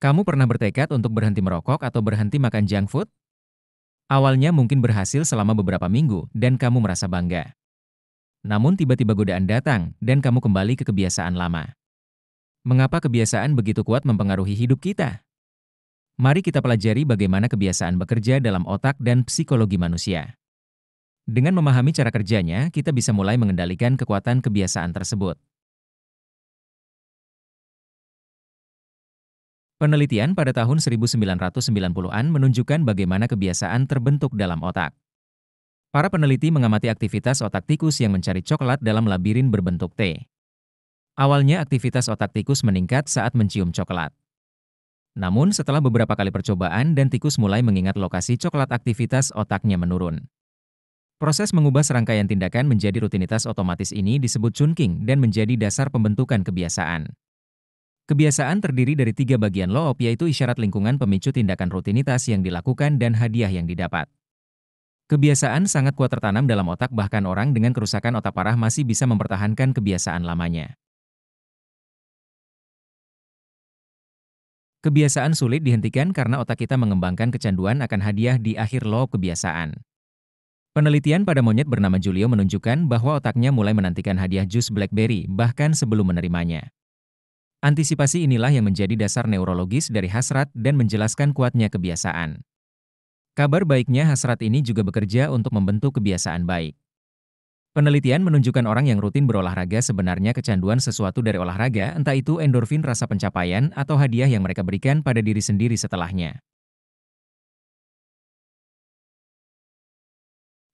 Kamu pernah bertekad untuk berhenti merokok atau berhenti makan junk food? Awalnya mungkin berhasil selama beberapa minggu dan kamu merasa bangga. Namun tiba-tiba godaan datang dan kamu kembali ke kebiasaan lama. Mengapa kebiasaan begitu kuat mempengaruhi hidup kita? Mari kita pelajari bagaimana kebiasaan bekerja dalam otak dan psikologi manusia. Dengan memahami cara kerjanya, kita bisa mulai mengendalikan kekuatan kebiasaan tersebut. Penelitian pada tahun 1990-an menunjukkan bagaimana kebiasaan terbentuk dalam otak. Para peneliti mengamati aktivitas otak tikus yang mencari coklat dalam labirin berbentuk T. Awalnya aktivitas otak tikus meningkat saat mencium coklat. Namun setelah beberapa kali percobaan dan tikus mulai mengingat lokasi coklat, aktivitas otaknya menurun. Proses mengubah serangkaian tindakan menjadi rutinitas otomatis ini disebut chunking dan menjadi dasar pembentukan kebiasaan. Kebiasaan terdiri dari 3 bagian loop, yaitu isyarat lingkungan pemicu tindakan rutinitas yang dilakukan dan hadiah yang didapat. Kebiasaan sangat kuat tertanam dalam otak, bahkan orang dengan kerusakan otak parah masih bisa mempertahankan kebiasaan lamanya. Kebiasaan sulit dihentikan karena otak kita mengembangkan kecanduan akan hadiah di akhir loop kebiasaan. Penelitian pada monyet bernama Julio menunjukkan bahwa otaknya mulai menantikan hadiah jus blackberry bahkan sebelum menerimanya. Antisipasi inilah yang menjadi dasar neurologis dari hasrat dan menjelaskan kuatnya kebiasaan. Kabar baiknya, hasrat ini juga bekerja untuk membentuk kebiasaan baik. Penelitian menunjukkan orang yang rutin berolahraga sebenarnya kecanduan sesuatu dari olahraga, entah itu endorfin, rasa pencapaian, atau hadiah yang mereka berikan pada diri sendiri setelahnya.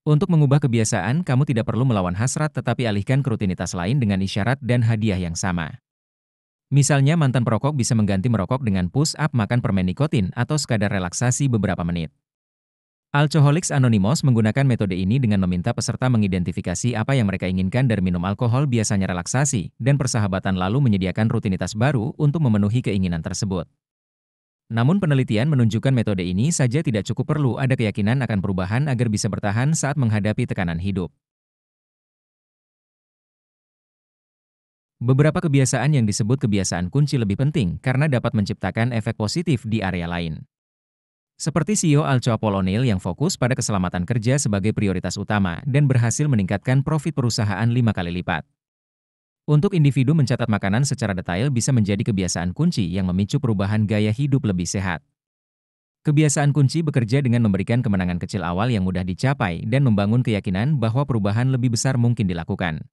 Untuk mengubah kebiasaan, kamu tidak perlu melawan hasrat, tetapi alihkan ke rutinitas lain dengan isyarat dan hadiah yang sama. Misalnya, mantan perokok bisa mengganti merokok dengan push up, makan permen nikotin, atau sekadar relaksasi beberapa menit. Alcoholics Anonymous menggunakan metode ini dengan meminta peserta mengidentifikasi apa yang mereka inginkan dari minum alkohol, biasanya relaksasi, dan persahabatan, lalu menyediakan rutinitas baru untuk memenuhi keinginan tersebut. Namun penelitian menunjukkan metode ini saja tidak cukup, perlu ada keyakinan akan perubahan agar bisa bertahan saat menghadapi tekanan hidup. Beberapa kebiasaan yang disebut kebiasaan kunci lebih penting karena dapat menciptakan efek positif di area lain. Seperti CEO Alcoa Polonil yang fokus pada keselamatan kerja sebagai prioritas utama dan berhasil meningkatkan profit perusahaan 5 kali lipat. Untuk individu, mencatat makanan secara detail bisa menjadi kebiasaan kunci yang memicu perubahan gaya hidup lebih sehat. Kebiasaan kunci bekerja dengan memberikan kemenangan kecil awal yang mudah dicapai dan membangun keyakinan bahwa perubahan lebih besar mungkin dilakukan.